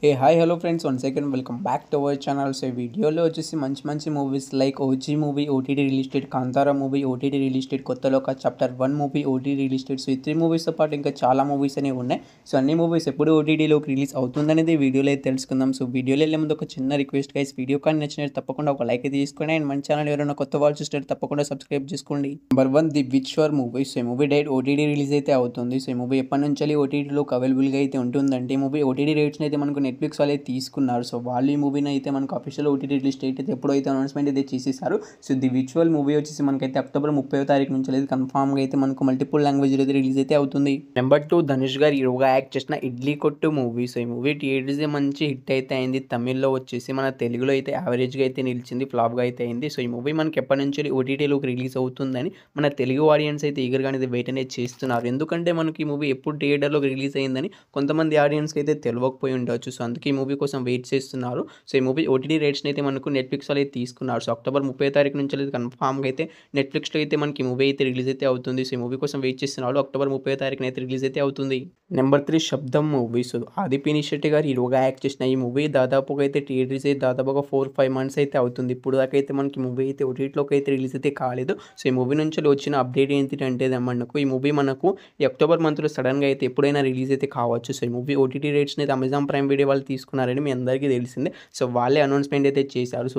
Hey, hi, hello friends. Once again, welcome back to our channel. So, వీడియోలో వచ్చేసి మంచి movies like OG movie OTT release date, Kantara movie OTT release date, కొత్త లోక chapter 1 movie OTT release date. So, ఈ 3 మూవీస్తో పాటు ఇంకా చాలా movies అనేవి ఉన్నాయి. సో, అన్ని మూవీస్ ఎప్పుడు ఓటీటీలోకి రిలీజ్ అవుతుందనేది వీడియోలో అయితే తెలుసుకుందాం. సో, వీడియోలో వెళ్ళే ముందు ఒక చిన్న రిక్వెస్ట్ గైస్, వీడియో కానీ నచ్చినట్టు తప్పకుండా ఒక లైక్ అయితే తీసుకోండి. అండ్ మన ఛానల్ ఎవరైనా కొత్త వాళ్ళు చూస్తే తప్పకుండా సబ్స్క్రైబ్ చేసుకోండి. నెంబర్ 1 ది విచ్వర్ మూవీ. సో, ఈ మూవీ డేట్ ఓటీటీ రిలీజ్ అయితే అవుతుంది. సో, ఈ మూవీ ఎప్పటి నుంచి ఓటీటీలోకి అవైలబుల్గా అయితే ఉంటుందంటే, ఈ మూవీ ఓటీటీ రేట్స్ని అయితే మనకు నెట్ఫ్లిక్స్ వాళ్ళే తీసుకున్నారు. సో వాళ్ళు ఈ మూవీని అయితే మనకు అఫీషియల్ ఓటీటీ రిలీజ్ డేట్ అయితే ఎప్పుడైతే అనౌన్స్మెంట్ అయితే చేసేసారు. సో ది విచువల్ మూవీ వచ్చేసి మనకైతే అక్టోబర్ 30వ తారీఖు నుంచి అయితే కన్ఫామ్గా అయితే మనకు మల్టిపుల్ లాంగ్వేజ్ అయితే రిలీజ్ అయితే అవుతుంది. నెంబర్ 2 ధనుష్ గారు హీరోగా యాక్ట్ చేసిన ఇడ్లీ కొట్టు మూవీ. సో ఈ మూవీ థియేటర్స్ మంచి హిట్ అయితే అయింది. తమిళ్లో వచ్చేసి మన తెలుగులో అయితే యావరేజ్గా అయితే నిలిచింది, ఫ్లాప్గా అయితే అయింది. సో ఈ మూవీ మనకి ఎప్పటి నుంచి ఓటీటీలోకి రిలీజ్ అవుతుందని మన తెలుగు ఆడియన్స్ అయితే ఈగర్గా అనేది వెయిట్ అనేది చేస్తున్నారు. ఎందుకంటే మనకి ఈ మూవీ ఎప్పుడు థియేటర్లోకి రిలీజ్ అయిందని కొంతమంది ఆడియన్స్కి అయితే తెలియకపోయి ఉండొచ్చు. సో అందుకే ఈ మూవీ కోసం వెయిట్ చేస్తున్నారు. సో ఈ మూవీ ఓటీటీ రేట్స్ని అయితే మనకు నెట్ఫ్లిక్స్ వాళ్ళు అయితే తీసుకున్నారు. సో అక్టోబర్ 30వ తారీఖు నుంచి అయితే కన్ఫామ్గా అయితే నెట్ఫ్లిక్స్లో అయితే మనకి మూవీ అయితే రిలీజ్ అయితే అవుతుంది. సో ఈ మూవీ కోసం వెయిట్ చేస్తున్నారు. అక్టోబర్ 30వ తారీఖున అయితే రిలీజ్ అయితే అవుతుంది. నెంబర్ 3 శబ్దం మూవీ. సో ఆది పినిష్ శెట్టి గారు హీరోగా యాక్ట్ చేసిన ఈ మూవీ దాదాపుగా అయితే థియేటర్స్ అయితే దాదాపుగా 4-5 మంత్స్ అయితే అవుతుంది. ఇప్పుడు దాకా అయితే మనకి మూవీ అయితే ఓటీటీలోకి అయితే రిలీజ్ అయితే కాలేదు. సో ఈ మూవీ నుంచి వచ్చిన అప్డేట్ ఏంటంటే మనకు ఈ మూవీ మనకు ఈ అక్టోబర్ మంత్లో సడన్గా అయితే ఎప్పుడైనా రిలీజ్ అయితే కావచ్చు. సో ఈ మూవీ ఓటీటీ రేట్స్ని అయితే అమెజాన్ ప్రైమ్ వీడియో వాళ్ళు తీసుకున్నారని మీ అందరికీ తెలిసిందే. సో వాళ్ళే అనౌన్స్మెంట్ అయితే చేశారు. సో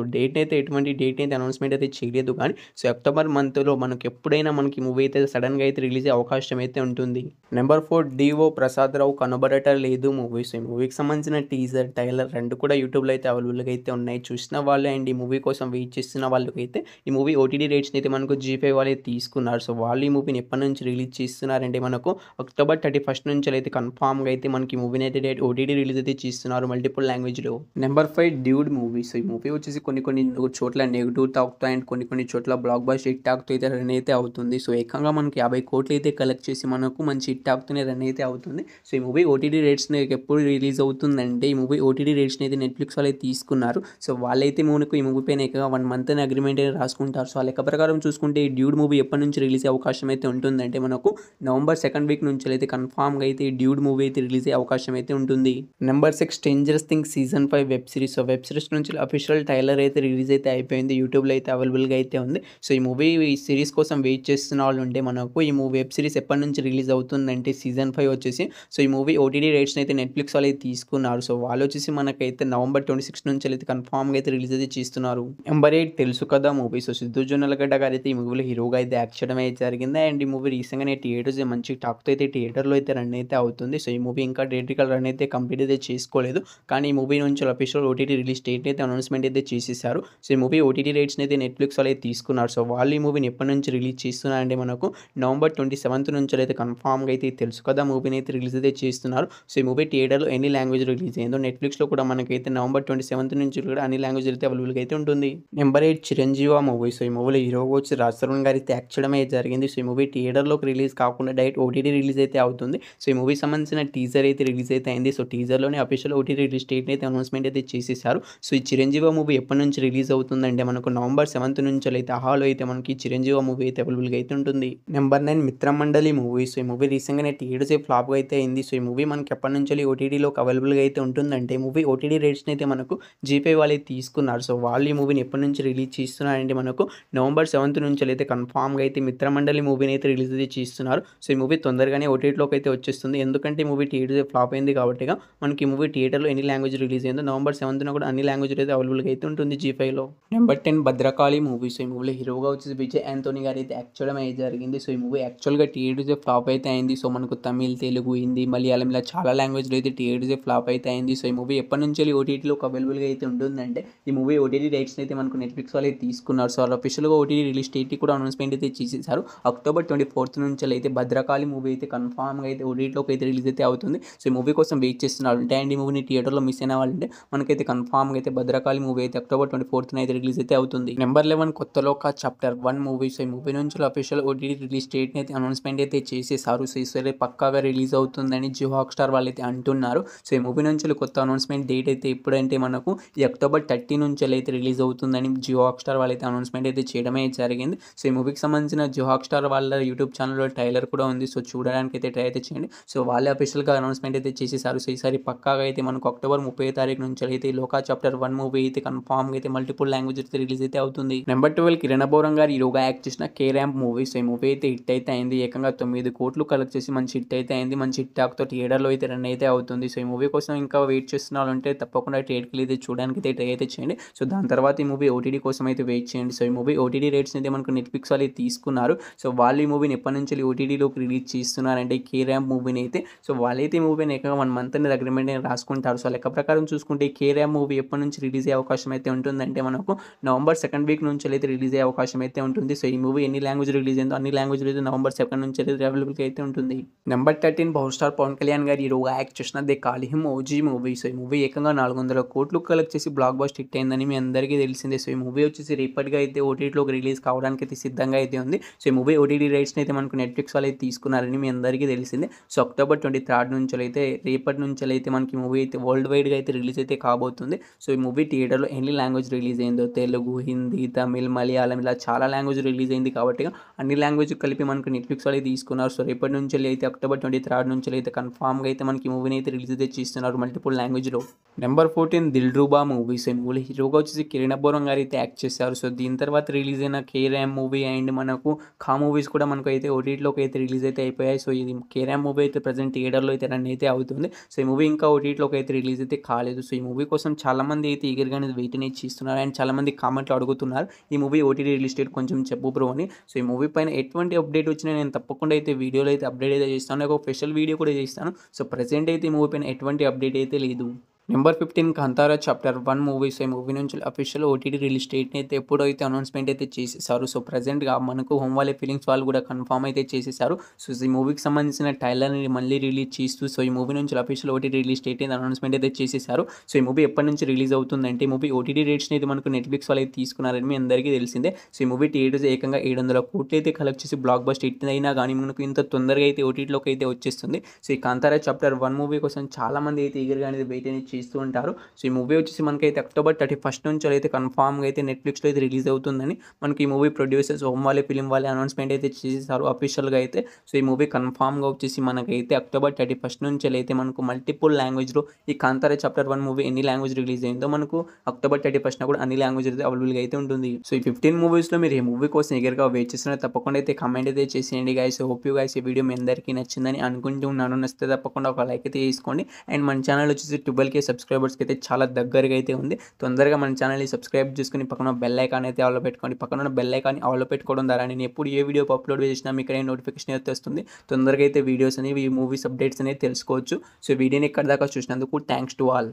ఎటువంటి డేట్ అయితే అనౌన్స్మెంట్ అయితే చేయలేదు. కానీ సో అక్టోబర్ మంత్లో మనకి ఎప్పుడైనా మనకి మూవీ అయితే సడన్గా అయితే రిలీజ్ అయ్యే అవకాశం అయితే ఉంటుంది. నెంబర్ 4 డిఓ ప్రసాద్ రావు కనబడట లేదు మూవీ. సో ఈ మూవీకి సంబంధించిన టీజర్, ట్రైలర్ రెండు కూడా యూట్యూబ్లో అయితే అవైలబుల్గా అయితే ఉన్నాయి. చూసిన వాళ్ళు అండ్ ఈ మూవీ కోసం వెయిట్ చేస్తున్న వాళ్ళకైతే ఈ మూవీ ఓటీటీ రేట్స్ని అయితే మనకు G5 వాళ్ళే తీసుకున్నారు. సో వాళ్ళు ఈ మూవీని ఎప్పటి నుంచి రిలీజ్ చేస్తున్నారంటే మనకు అక్టోబర్ 31st నుంచి అయితే కన్ఫామ్గా అయితే మనకి మూవీని అయితే డేట్ ఓటీటీ రిలీజ్ అయితే చేస్తున్నారు మల్టిపుల్ లాంగ్వేజ్లో. Number 5 dude movie. సో ఈ మూవీ వచ్చేసి కొన్ని చోట్ల నెగిటివ్ టాక్తో అండ్ కొన్ని చోట్ల బ్లాక్ బస్టర్ హిట్ టాక్తో అయితే రన్ అయితే అవుతుంది. సో ఏకంగా మనకి 50 కోట్లు అయితే కలెక్ట్ చేసి మనకు మంచి హిట్ టాక్తోనే రన్ అయితే అవుతుంది. సో ఈ మూవీ ఓటీటీ రేట్స్ని ఎప్పుడు రిలీజ్ అవుతుందంటే ఈ మూవీ ఓటీటీ రేట్స్ని అయితే నెట్ఫ్లిక్స్ వాళ్ళు తీసుకున్నారు. సో వాళ్ళైతే మనకు ఈ మూవీ పైన ఏకంగా 1 మంత్ అని అగ్రిమెంట్ అయితే రాసుకుంటారు. సో ఆ లెక్క ప్రకారం చూసుకుంటే ఈ డ్యూడ్ మూవీ ఎప్పటి నుంచి రిలీజ్ అయ్యే అవకాశం అయితే ఉంటుందంటే మనకు నవంబర్ 2nd వీక్ నుంచి అయితే కన్ఫామ్గా అయితే ఈ డ్యూడ్ మూవీ అయితే రిలీజ్ అయ్యే అవకాశం అయితే ఉంటుంది. Number 6 strangers things season 5 web series. So web series నుంచి అఫీషియల్ ట్రైలర్ అయితే రిలీజ్ అయితే అయిపోయింది. యూట్యూబ్లో అయితే అవైలబుల్గా అయితే ఉంది. సో ఈ మూవీ ఈ సిరీస్ కోసం వెయిట్ చేస్తున్న వాళ్ళు ఉంటే మనకు ఈ మూవీ వెబ్ సిరీస్ ఎప్పటి నుంచి రిలీజ్ అవుతుందంటే సీజన్ 5 వచ్చేసి సో ఈ మూవీ ఓటీటీ రేట్స్ని అయితే నెట్ఫ్లిక్స్ వాళ్ళు అయితే తీసుకున్నారు. సో వాళ్ళు వచ్చేసి మనకైతే నవంబర్ 26 నుంచి అయితే కన్ఫామ్గా అయితే రిలీజ్ అయితే చేస్తున్నారు. నెంబర్ 8 తెలుసు కదా మూవీ. సో సిద్ధు జొన్నలగడ్డ గారు అయితే ఈ మూవీలో హీరోగా అయితే యాక్ట్ చేయడం అయితే జరిగింది. అండ్ ఈ మూవీ రీసెంట్గానే థియేటర్స్ మంచి టాక్తో అయితే థియేటర్లో అయితే రన్ అయితే అవుతుంది. సో ఈ మూవీ ఇంకా థియేట్రికల్ రన్ అయితే కంప్లీట్ అయితే చేసుకోలేదు. కానీ ఈ మూవీ నుంచి అఫీషియల్ ఓటీటీ రిలీజ్ డేట్ అయితే అనౌన్స్మెంట్ అయితే చేసేసారు. సో ఈ మూవీ ఓటీటీ రేట్స్ని అయితే నెట్ఫ్లిక్స్ వాళ్ళు అయితే తీసుకున్నారు. సో వాళ్ళు ఈ మూవీని ఎప్పటి నుంచి రిలీజ్ చేస్తున్నారంటే మనకు నవంబర్ 27th నుంచి అయితే కన్ఫామ్గా అయితే తెలుసు కదా మూవీని అయితే రిలీజ్ అయితే చేస్తున్నారు. సో ఈ మూవీ థియేటర్లో ఎన్ని లాంగ్వేజ్ రిలీజ్ అయిందో నెట్ఫ్లిక్స్లో కూడా మనకైతే నవంబర్ 27th నుంచి కూడా అన్ని లాంగ్వేజ్ అయితే అవైలబుల్గా అయితే ఉంటుంది. Number 8 Chiranjeevi movie. సో ఈ మూవీలో హీరోగా వచ్చి రాజ్ తరుణ్ గారు అయితే యాక్ట్ చేయడం అయితే జరిగింది. సో ఈ మూవీ థియేటర్లోకి రిలీజ్ కాకుండా డైరెక్ట్ ఓటీటీ రిలీజ్ అయితే అవుతుంది. సో ఈ మూవీ సంబంధించిన టీజర్ అయితే రిలీజ్ అయితే అయింది. సో టీజర్లోనే అఫీషియల్ ఓటీటీ రిలీజ్ డేట్ అయితే అనౌన్స్మెంట్ అయితే చేసేసారు. సో ఈ చిరంజీవి మూవీ ఎప్పటి నుంచి రిలీజ్ అవుతుందంటే మనకు నవంబర్ 7th నుంచి అయితే హాలో అయితే మనకి చిరంజీవి మూవీ అయితే అవైలబుల్గా అయితే ఉంటుంది. Number 9 Mitramandali movie. సో ఈ మూవీ రీసెంట్గానే థియేటర్స్ ఫ్లాప్గా అయితే అయింది. సో ఈ మూవీ మనకి ఎప్పటి నుంచి ఓటీటీలోకి అవైలబుల్గా అయితే ఉంటుందంటే మూవీ ఓటీటీ రేట్స్ని అయితే మనకు G5 వాళ్ళే తీసుకున్నారు. సో వాళ్ళు ఈ మూవీని ఎప్పటి నుంచి రిలీజ్ చేస్తున్నారంటే మనకు నవంబర్ 7th నుంచి అయితే కన్ఫామ్గా అయితే మిత్రమండలి మూవీని అయితే రిలీజ్ అయితే చేస్తున్నారు. సో ఈ మూవీ తొందరగానే ఓటీటీలోకి అయితే వచ్చేస్తుంది. ఎందుకంటే ఈ మూవీ థియేటర్స్ ఫ్లాప్ అయింది కాబట్టి మనకి ఈ మూవీ థియేటర్లో ఎన్ని లాంగ్వేజ్ రిలీజ్ అయిందో నవంబర్ 7th కూడా అన్ని లాంగ్వేజ్ అయితే అవైలబుల్గా అయితే ఉంటుంది G5లో. Number 10 Bhadrakali movie. సో ఈ మూవీలో హీరోగా వచ్చేసి విజయ్ యాంటోనీ గారు అయితే యాక్ట్ చేయడం అయితే జరిగింది. సో ఈ మూవీ యాక్చువల్గా థియేటర్స్ ఫ్లాప్ అయితే అయింది. సో మనకు తమిళ్, తెలుగు, హిందీ, మలయాళం ఇలా చాలా లాంగ్వేజ్లో అయితే థియేటర్స్ ఫ్లాప్ అయితే అయింది. సో ఈ మూవీ ఎప్పటి నుంచి ఓటీటీలోకి అవైలబుల్గా అయితే ఉంటుందంటే ఈ మూవీ ఓటీటీ రైట్స్ని అయితే మనకు నెట్ఫ్లిక్స్ వాళ్ళు అయితే తీసుకున్నారు. సో అఫీషియల్గా ఓటీటీ రిలీజ్ డేట్ కూడా అనౌన్స్మెంట్ అయితే చేసేసారు. అక్టోబర్ 24th నుంచి అయితే భద్రకాళి మూవీ అయితే కన్ఫామ్గా అయితే ఓటీటీలోకి అయితే రిలీజ్ అయితే అవుతుంది. సో ఈ మూవీ కోసం వెయిట్ చేస్తున్నారు అంటే అండ్ ఈ మూవీని థియేటర్లో మిస్ అయిన వాళ్ళంటే మనకైతే కన్ఫామ్గా అయితే భద్రకాళి మూవీ అయితే అక్టోబర్ 24th అయితే రిలీజ్ అయితే అవుతుంది. నెంబర్ 11 కొత్త లోక చాప్టర్ 1 మూవీ. సో ఈ మూవీ నుంచి అఫీషియల్ ఓటీటీ రిలీజ్ డేట్ని అయితే అనౌన్స్మెంట్ అయితే చేసేసారు. సో ఈసారి పక్కాగా రిలీజ్ అవుతుందని జియో హాట్‌స్టార్ వాళ్ళు అయితే అంటున్నారు. సో ఈ మూవీ నుంచి కొత్త అనౌన్స్మెంట్ డేట్ అయితే ఎప్పుడంటే మనకు ఈ అక్టోబర్ 30 నుంచి అయితే రిలీజ్ అవుతుందని జియో హాట్‌స్టార్ వాళ్ళు అయితే అనౌన్స్మెంట్ అయితే చేయడమే జరిగింది. సో ఈ మూవీకి సంబంధించిన జియో హాట్‌స్టార్ వాళ్ళ యూట్యూబ్ ఛానల్లో ట్రైలర్ కూడా ఉంది. సో చూడడానికి అయితే ట్రై అయితే చేయండి. సో వాళ్ళే అఫీషియల్గా అనౌన్స్మెంట్ అయితే చేసేసారు. సో ఈసారి పక్కాగా అయితే మనకు అక్టోబర్ 30 తారీఖు నుంచి అయితే లోకా చాప్టర్ 1 మూవీ అయితే కన్ఫామ్ అయితే మల్టిపుల్ లాంగ్వేజ్ అయితే రిలీజ్ అయితే అవుతుంది. నెంబర్ 12 కిరణ్ అబోరం గారు హీరోగా యాక్ట్ చేసిన కే ర్యాంప్ మూవీ. సో ఈ మూవీ అయితే హిట్ అయితే అయింది. ఏకంగా 9 కోట్లు కలెక్ట్ చేసి మంచి హిట్ అయితే అయింది. మంచి హిట్ టాక్ తో థియేటర్లో అయితే రన్ అయితే అవుతుంది. సో ఈ మూవీ కోసం ఇంకా వెయిట్ చేస్తున్నారంటే తప్పకుండా థియేటర్కి అయితే చూడడానికి అయితే ట్రై అయితే చేయండి. సో దాని తర్వాత ఈ మూవీ ఓటీటీ కోసం అయితే వెయిట్ చేయండి. సో ఈ మూవీ ఓటీటీ రేట్స్ అయితే మనకు నెట్ఫ్లిక్స్ వాళ్ళు తీసుకున్నారు. సో వాళ్ళు ఈ మూవీని ఎప్పటి నుంచి ఓటీటీలోకి రిలీజ్ చేస్తున్నారంటే కే ర్యాంప్ మూవీని అయితే సో వాళ్ళైతే ఈ మూవీని ఏకంగా 1 మంత్ అనేది అగ్రిమెంట్ రాసుకుంటారు. సో లెక్క ప్రకారం చూసుకుంటే కే ర్యాంప్ మూవీ ఎప్పటి నుంచి రిలీజ్ అయ్యే అవకాశం అయితే ఉంటుందంటే మనకు నవంబర్ 2nd వీక్ నుంచి అయితే రిలీజ్ అయ్యే అవకాశం అయితే ఉంటుంది. సో ఈ మూవీ ఎన్ని లాంగ్వేజ్ రిలీజ్ అయిందో అన్ని లాంగ్వేజ్ అయితే నవంబర్ 2nd నుంచి అయితే అవైలబుల్గా అయితే ఉంటుంది. Number 13 power star Pawan Kalyan garu హీరోగా యాక్ట్ చేసిన they call him OG movie. So ఈ మూవీ ఏకంగా 400 కోట్లు కలెక్ట్ చేసి బ్లాక్ బస్టర్ హిట్ అయిందని మీ అందరికీ తెలిసిందే. సో ఈ మూవీ వచ్చేసి రేపటిగా అయితే ఓటీటీలోకి రిలీజ్ కావడానికి అయితే సిద్ధంగా అయితే ఉంది. సో ఈ మూవీ ఓటీటీ రైట్స్ని అయితే మనకు నెట్ఫ్లిక్స్ వాళ్ళు అయితే తీసుకున్నారని మీ అందరికీ తెలిసిందే. సో అక్టోబర్ 23 నుంచి అయితే రేపటి నుంచి అయితే మనకి మూవీ అయితే వరల్డ్ వైడ్గా అయితే రిలీజ్ అయితే కాబోతుంది. సో ఈ మూవీ థియేటర్లో ఎన్ని లాంగ్వేజ్ రిలీజ్ అయిందో తెలుగు, హిందీ, తమిళ్, మలయాళం ఇలా చాలా లాంగ్వేజ్ రిలీజ్ అయింది కాబట్టి అన్ని లాంగ్వేజ్ కలిపి మనకు నెట్ఫ్లిక్స్ వాళ్ళు తీసుకున్నారు. సో రేపటి నుంచి అయితే అక్టోబర్ 23 నుంచి అయితే కన్ఫామ్గా అయితే మనకి మూవీని అయితే రిలీజ్ అయితే చేస్తున్నారు మల్టిపుల్ లాంగ్వేజ్లో. Number 14 Dil Ruba movie. So ఈ మూవీ హీరోగా వచ్చేసి కిరణ్ అబోరం గారు అయితే యాక్ట్ చేశారు. సో దీని తర్వాత రిలీజ్ అయిన కే ర్యాంప్ మూవీ అండ్ మనకు ఖా మూవీస్ కూడా మనకు అయితే ఓటీటీలోకి అయితే రిలీజ్ అయితే అయిపోయాయి. సో ఇది కే ర్యాంప్ మూవీ అయితే ప్రజెంట్ థియేటర్లో అయితే రన్ అయితే అవుతుంది. సో ఈ మూవీ ఇంకా ఓటీటీలోకి అయితే రిలీజ్ అయితే కాలేదు. సో ఈ మూవీ కోసం చాలామంది అయితే ఈగర్గానే వెయిట్ అనేది చేస్తున్నారు అండ్ చాలామంది కామెంట్లు అడుగుతున్నారు ఈ మూవీ ఓటీటీ రిలీజ్ డేట్ కొంచెం చెప్పు బ్రో అని. సో ఈ మూవీ పైన ఎటువంటి అప్డేట్ వచ్చినా నేను తప్పకుండా అయితే వీడియోలో అయితే అప్డేట్ అయితే చేస్తాను. ఒక స్పెషల్ వీడియో కూడా చేస్తాను. సో ప్రజెంట్ అయితే ఈ మూవీ పైన ఎటువంటి అప్డేట్ అయితే లేదు. Number 15 Kantara chapter 1 movie. So ఈ మూవీ నుంచి అఫీషియల్ ఓటీటీ రిలీజ్ డేట్ని అయితే ఎప్పుడైతే అనౌన్స్మెంట్ అయితే చేసేసారు. సో ప్రజెంట్గా మనకు హోమ్ వాలే ఫీలింగ్స్ వాళ్ళు కూడా కన్ఫర్మ్ అయితే చేసేసారు. సో ఈ మూవీకి సంబంధించిన ట్రైలర్ని మళ్ళీ రిలీజ్ చేస్తూ సో ఈ మూవీ నుంచి అఫీషియల్ ఓటీటీ రిలీజ్ డేట్ అయితే అనౌన్స్మెంట్ అయితే చేసేసారు. సో ఈ మూవీ ఎప్పటి నుంచి రిలీజ్ అవుతుందంటే ఈ మూవీ ఓటీటీ రేట్స్ని అయితే మనకు నెట్ఫ్లిక్స్ వాళ్ళు అయితే తీసుకున్నారని మీ అందరికీ తెలిసిందే. సో ఈ మూవీ థియేటర్స్ ఏకంగా 700 కోట్లు అయితే కలెక్ట్ చేసి బ్లాక్ బస్టర్ హిట్ అయినా కానీ మనకు ఇంత తొందరగా అయితే ఓటీటీలోకి అయితే వచ్చేస్తుంది. సో ఈ కాంతారా చాప్టర్ 1 మూవీ కోసం చాలామంది అయితే ఈగర్గా అనేది వెయిట్ అనేది చేస్తూ ఉంటారు. సో ఈ మూవీ వచ్చేసి మనకైతే అక్టోబర్ 31 నుంచి అయితే కన్ఫామ్గా అయితే నెట్ఫ్లిక్స్లో అయితే రిలీజ్ అవుతుందని మనకి ఈ మూవీ ప్రొడ్యూసర్స్ హోమ్ వాలే ఫిలిం వాళ్ళే అనౌన్స్మెంట్ అయితే చేసేసారు అఫీషియల్గా అయితే. సో ఈ మూవీ కన్ఫామ్గా వచ్చేసి మనకైతే అక్టోబర్ 31 నుంచి అయితే మనకు మల్టిపుల్ లాంగ్వేజ్లో ఈ కాంతారా చాప్టర్ 1 మూవీ ఎన్ని లాంగ్వేజ్ రిలీజ్ అయిందో మనకు అక్టోబర్ 31 కూడా అన్ని లాంగ్వేజ్ అయితే అవైలబుల్గా అయితే ఉంటుంది. సో ఈ 15 మూవీస్లో మీరు ఈ మూవీ కోసం ఎగర్గా వెయిట్ చేస్తున్నా తప్పకుండా అయితే కమెంట్ అయితే చేసేయండి గైస్. హోప్ యూ గైస్ ఈ వీడియో మీ అందరికీ నచ్చిందని అనుకుంటున్నాను. నచ్చితే తప్పకుండా ఒక లైక్ అయితే తీసుకోండి అండ్ మన ఛానల్ వచ్చేసి 12K సబ్స్క్రైబర్స్కి అయితే చాలా దగ్గరగా అయితే ఉంది. తొందరగా మన ఛానల్ని సబ్స్క్రైబ్ చేసుకుని పక్కన బెల్ ఐకాన్ అయితే ఆన్లో పెట్టుకోండి. పక్కన ఉన్న బెల్ ఐకాన్ ఆన్లో పెట్టుకోవడం ద్వారా నేను ఎప్పుడు ఏ వీడియో అప్లోడ్ చేసినా మీకు నోటిఫికేషన్ అయితే వస్తుంది. తొందరగా అయితే వీడియోస్ అనేవి ఈ మూవీస్ అప్డేట్స్ అనేవి తెలుసుకోవచ్చు. సో వీడియోని ఇక్కడ దాకా చూసినందుకు థ్యాంక్స్ టు ఆల్.